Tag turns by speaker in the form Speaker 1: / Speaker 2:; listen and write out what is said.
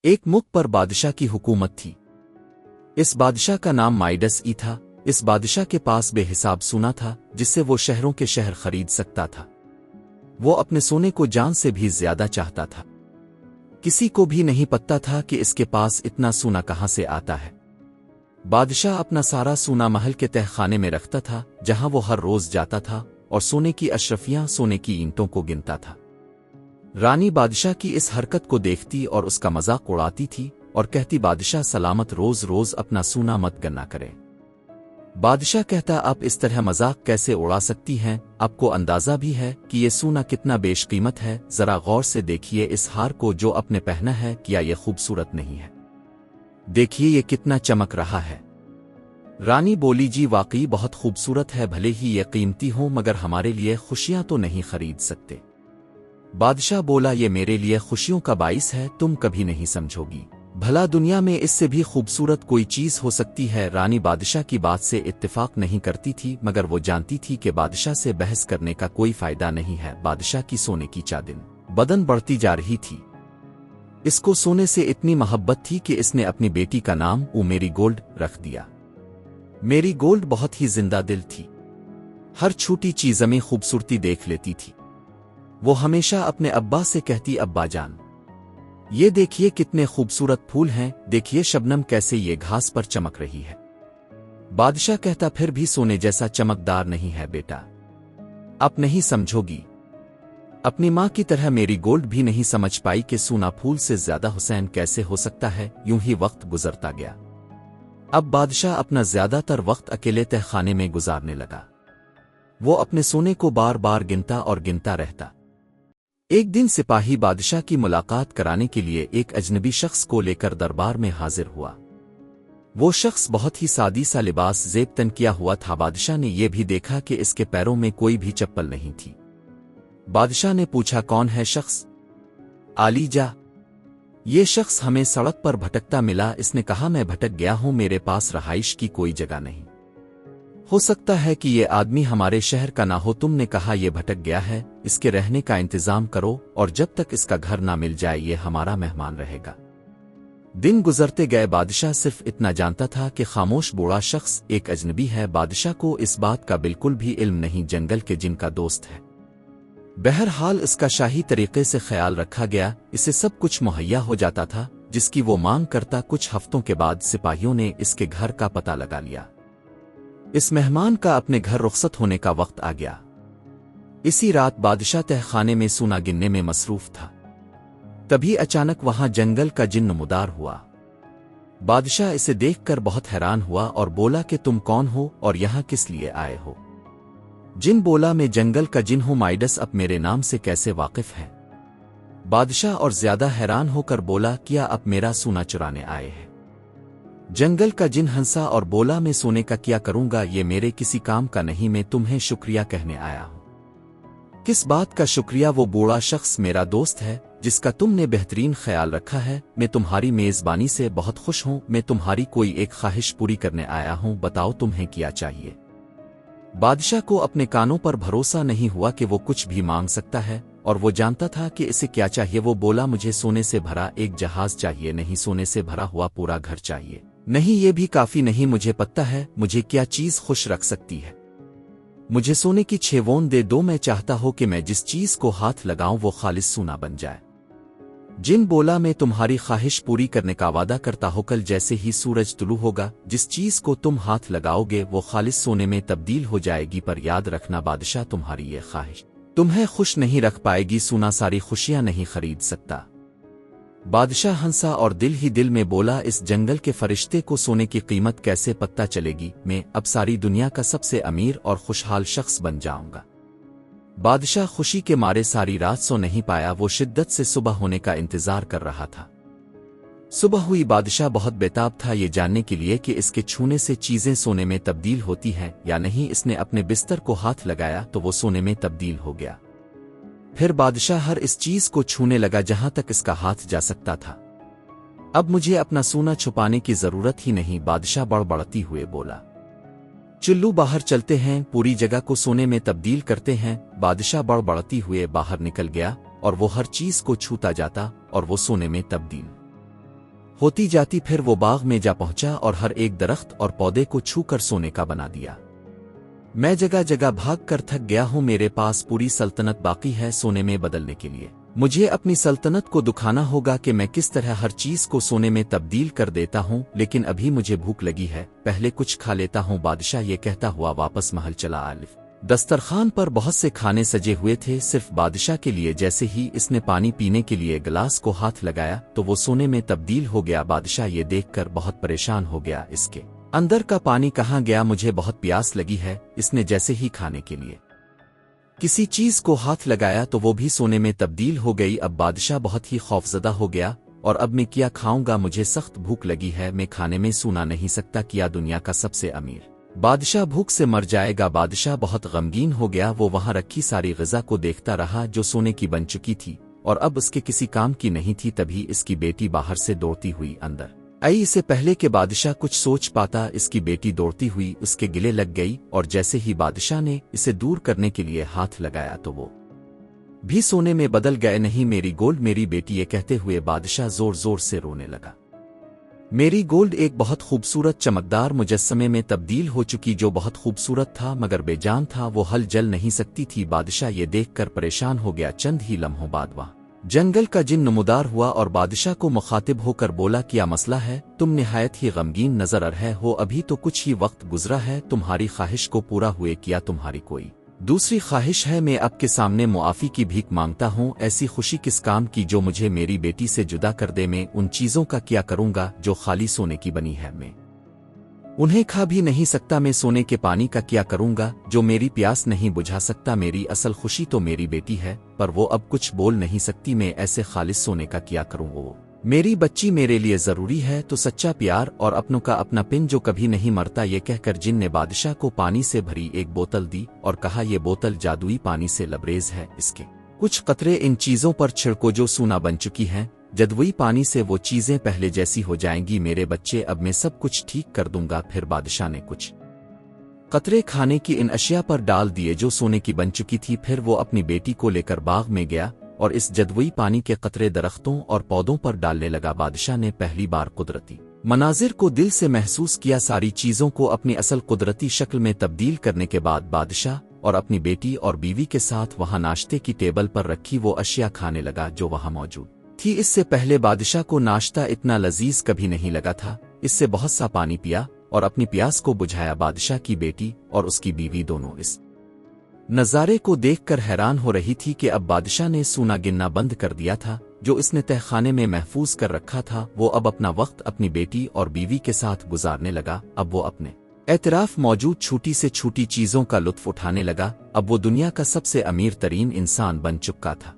Speaker 1: एक मुल्क पर बादशाह की हुकूमत थी। इस बादशाह का नाम माइडस ई था। इस बादशाह के पास बेहिसाब सोना था, जिससे वो शहरों के शहर खरीद सकता था। वो अपने सोने को जान से भी ज्यादा चाहता था। किसी को भी नहीं पता था कि इसके पास इतना सोना कहाँ से आता है। बादशाह अपना सारा सोना महल के तहखाने में रखता था, जहां वो हर रोज जाता था और सोने की अशरफियां सोने की ईंटों को गिनता था। रानी बादशाह की इस हरकत को देखती और उसका मजाक उड़ाती थी और कहती, बादशाह सलामत, रोज रोज अपना सोना मत गन्ना करे। बादशाह कहता, आप इस तरह मजाक कैसे उड़ा सकती हैं? आपको अंदाजा भी है कि ये सोना कितना बेशकीमत है? जरा गौर से देखिए इस हार को जो आपने पहना है, क्या ये खूबसूरत नहीं है? देखिए ये कितना चमक रहा है। रानी बोली, जी वाकई बहुत खूबसूरत है, भले ही ये कीमती हो मगर हमारे लिए खुशियां तो नहीं खरीद सकते। बादशाह बोला, ये मेरे लिए खुशियों का बाइस है, तुम कभी नहीं समझोगी। भला दुनिया में इससे भी खूबसूरत कोई चीज हो सकती है? रानी बादशाह की बात से इत्तेफाक नहीं करती थी, मगर वो जानती थी कि बादशाह से बहस करने का कोई फायदा नहीं है। बादशाह की सोने की चादिन बदन बढ़ती जा रही थी। इसको सोने से इतनी मोहब्बत थी कि इसने अपनी बेटी का नाम मेरी गोल्ड रख दिया। मेरी गोल्ड बहुत ही जिंदा दिल थी, हर छोटी चीज में खूबसूरती देख लेती थी। वो हमेशा अपने अब्बा से कहती, अब्बा जान, ये देखिए कितने खूबसूरत फूल हैं, देखिए शबनम कैसे ये घास पर चमक रही है। बादशाह कहता, फिर भी सोने जैसा चमकदार नहीं है बेटा, आप नहीं समझोगी। अपनी माँ की तरह मेरी गोल्ड भी नहीं समझ पाई कि सोना फूल से ज्यादा हुसैन कैसे हो सकता है। यूं ही वक्त गुजरता गया। अब बादशाह अपना ज्यादातर वक्त अकेले तहखाने में गुजारने लगा। वो अपने सोने को बार बार गिनता और गिनता रहता। एक दिन सिपाही बादशाह की मुलाकात कराने के लिए एक अजनबी शख्स को लेकर दरबार में हाजिर हुआ। वो शख्स बहुत ही सादी सा लिबास जेब तन किया हुआ था। बादशाह ने यह भी देखा कि इसके पैरों में कोई भी चप्पल नहीं थी। बादशाह ने पूछा, कौन है शख्स? आली जा। ये शख्स हमें सड़क पर भटकता मिला। इसने कहा, मैं भटक गया हूं, मेरे पास रहाइश की कोई जगह नहीं। हो सकता है कि ये आदमी हमारे शहर का ना हो। तुमने कहा ये भटक गया है, इसके रहने का इंतजाम करो और जब तक इसका घर ना मिल जाए ये हमारा मेहमान रहेगा। दिन गुजरते गए। बादशाह सिर्फ इतना जानता था कि खामोश बूढ़ा शख्स एक अजनबी है। बादशाह को इस बात का बिल्कुल भी इल्म नहीं जंगल के जिन का दोस्त है। बहरहाल इसका शाही तरीके से ख्याल रखा गया, इसे सब कुछ मुहैया हो जाता था जिसकी वो मांग करता। कुछ हफ्तों के बाद सिपाहियों ने इसके घर का पता लगा लिया। इस मेहमान का अपने घर रुखसत होने का वक्त आ गया। इसी रात बादशाह तहखाने में सोना गिनने में मसरूफ था। तभी अचानक वहां जंगल का जिन नमूदार हुआ। बादशाह इसे देखकर बहुत हैरान हुआ और बोला कि तुम कौन हो और यहां किस लिए आए हो? जिन बोला, मैं जंगल का जिन हूं माइडस, अब मेरे नाम से कैसे वाकिफ है? बादशाह और ज्यादा हैरान होकर बोला, क्या अब मेरा सोना चुराने आए हैं? जंगल का जिन हंसा और बोला, मैं सोने का क्या करूंगा, ये मेरे किसी काम का नहीं, मैं तुम्हें शुक्रिया कहने आया हूं। किस बात का शुक्रिया? वो बूढ़ा शख्स मेरा दोस्त है जिसका तुमने बेहतरीन ख्याल रखा है। मैं तुम्हारी मेजबानी से बहुत खुश हूं। मैं तुम्हारी कोई एक ख्वाहिश पूरी करने आया हूं, बताओ तुम्हें क्या चाहिए? बादशाह को अपने कानों पर भरोसा नहीं हुआ कि वो कुछ भी मांग सकता है और वो जानता था कि इसे क्या चाहिए। वो बोला, मुझे सोने से भरा एक जहाज चाहिए। नहीं, सोने से भरा हुआ पूरा घर चाहिए। नहीं, ये भी काफी नहीं, मुझे पता है मुझे क्या चीज खुश रख सकती है। मुझे सोने की 6 वोन दे दो। मैं चाहता हूं कि मैं जिस चीज को हाथ लगाऊं वो खालिस सोना बन जाए। जिन बोला, मैं तुम्हारी ख्वाहिश पूरी करने का वादा करता हूं, कल जैसे ही सूरज तुलू होगा जिस चीज को तुम हाथ लगाओगे वो खालिस सोने में तब्दील हो जाएगी। पर याद रखना बादशाह, तुम्हारी ये ख्वाहिश तुम्हें खुश नहीं रख पाएगी। सोना सारी खुशियां नहीं खरीद सकता। बादशाह हंसा और दिल ही दिल में बोला, इस जंगल के फरिश्ते को सोने की कीमत कैसे पता चलेगी? मैं अब सारी दुनिया का सबसे अमीर और खुशहाल शख्स बन जाऊंगा। बादशाह खुशी के मारे सारी रात सो नहीं पाया। वो शिद्दत से सुबह होने का इंतजार कर रहा था। सुबह हुई। बादशाह बहुत बेताब था ये जानने के लिए कि इसके छूने से चीजें सोने में तब्दील होती हैं या नहीं। इसने अपने बिस्तर को हाथ लगाया तो वो सोने में तब्दील हो गया। फिर बादशाह हर इस चीज को छूने लगा जहां तक इसका हाथ जा सकता था। अब मुझे अपना सोना छुपाने की जरूरत ही नहीं, बादशाह बड़बड़ती हुए बोला। चुल्लू बाहर चलते हैं, पूरी जगह को सोने में तब्दील करते हैं। बादशाह बड़बड़ती हुए बाहर निकल गया और वो हर चीज को छूता जाता और वो सोने में तब्दील होती जाती फिर वो बाग में जा पहुंचा और हर एक दरख्त और पौधे को छू कर सोने का बना दिया। मैं जगह जगह भाग कर थक गया हूं, मेरे पास पूरी सल्तनत बाकी है सोने में बदलने के लिए। मुझे अपनी सल्तनत को दिखाना होगा कि मैं किस तरह हर चीज को सोने में तब्दील कर देता हूं, लेकिन अभी मुझे भूख लगी है, पहले कुछ खा लेता हूं। बादशाह ये कहता हुआ वापस महल चला आया। दस्तरखान पर बहुत से खाने सजे हुए थे सिर्फ बादशाह के लिए। जैसे ही इसने पानी पीने के लिए गिलास को हाथ लगाया तो वो सोने में तब्दील हो गया। बादशाह ये देखकर बहुत परेशान हो गया, इसके अंदर का पानी कहाँ गया, मुझे बहुत प्यास लगी है। इसने जैसे ही खाने के लिए किसी चीज को हाथ लगाया तो वो भी सोने में तब्दील हो गई। अब बादशाह बहुत ही खौफजदा हो गया और अब मैं क्या खाऊंगा, मुझे सख्त भूख लगी है, मैं खाने में सूना नहीं सकता। क्या दुनिया का सबसे अमीर बादशाह भूख से मर जाएगा। बादशाह बहुत गमगीन हो गया, वो वहां रखी सारी ग़िज़ा को देखता रहा जो सोने की बन चुकी थी और अब उसके किसी काम की नहीं थी। तभी इसकी बेटी बाहर से दौड़ती हुई अंदर आई। इससे पहले कि बादशाह कुछ सोच पाता, इसकी बेटी दौड़ती हुई उसके गिले लग गई और जैसे ही बादशाह ने इसे दूर करने के लिए हाथ लगाया तो वो भी सोने में बदल गए। नहीं मेरी गोल्ड, मेरी बेटी, ये कहते हुए बादशाह जोर जोर से रोने लगा। मेरी गोल्ड एक बहुत खूबसूरत चमकदार मुजस्समे में तब्दील हो चुकी, जो बहुत खूबसूरत था मगर बेजान था, वो हल जल नहीं सकती थी। बादशाह ये देखकर परेशान हो गया। चंद ही लम्हों बाद वहाँ जंगल का जिन नमूदार हुआ और बादशाह को मुखातिब होकर बोला, क्या मसला है, तुम निहायत ही गमगीन नजर आ रहे हो, अभी तो कुछ ही वक्त गुजरा है तुम्हारी ख्वाहिश को पूरा हुए, क्या तुम्हारी कोई दूसरी ख्वाहिश है? मैं आपके सामने मुआफ़ी की भीख मांगता हूँ। ऐसी खुशी किस काम की जो मुझे मेरी बेटी से जुदा कर दे? मैं उन चीज़ों का क्या करूँगा जो खाली सोने की बनी है, मैं उन्हें खा भी नहीं सकता। मैं सोने के पानी का क्या करूँगा जो मेरी प्यास नहीं बुझा सकता? मेरी असल खुशी तो मेरी बेटी है, पर वो अब कुछ बोल नहीं सकती। मैं ऐसे खालिस सोने का क्या करूँ? वो मेरी बच्ची मेरे लिए जरूरी है, तो सच्चा प्यार और अपनों का अपना पिन जो कभी नहीं मरता। ये कहकर जिन ने बादशाह को पानी से भरी एक बोतल दी और कहा, ये बोतल जादुई पानी से लबरेज है, इसके कुछ कतरे इन चीजों पर छिड़को जो सूना बन चुकी हैं। जादुई पानी से वो चीजें पहले जैसी हो जाएंगी। मेरे बच्चे, अब मैं सब कुछ ठीक कर दूंगा। फिर बादशाह ने कुछ कतरे खाने की इन अशिया पर डाल दिए जो सोने की बन चुकी थी। फिर वो अपनी बेटी को लेकर बाग में गया और इस जादुई पानी के कतरे दरख्तों और पौधों पर डालने लगा। बादशाह ने पहली बार कुदरती मनाजिर को दिल से महसूस किया। सारी चीजों को अपनी असल कुदरती शक्ल में तब्दील करने के बाद बादशाह और अपनी बेटी और बीवी के साथ वहां नाश्ते की टेबल पर रखी वो अशिया खाने लगा जो वहां मौजूद थी। इससे पहले बादशाह को नाश्ता इतना लजीज कभी नहीं लगा था। इससे बहुत सा पानी पिया और अपनी प्यास को बुझाया। बादशाह की बेटी और उसकी बीवी दोनों इस नज़ारे को देखकर हैरान हो रही थी कि अब बादशाह ने सूना गिनना बंद कर दिया था जो इसने तहखाने में महफूज कर रखा था। वो अब अपना वक्त अपनी बेटी और बीवी के साथ गुजारने लगा। अब वो अपने एतराफ मौजूद छोटी से छोटी चीजों का लुत्फ उठाने लगा। अब वो दुनिया का सबसे अमीर तरीन इंसान बन चुका था।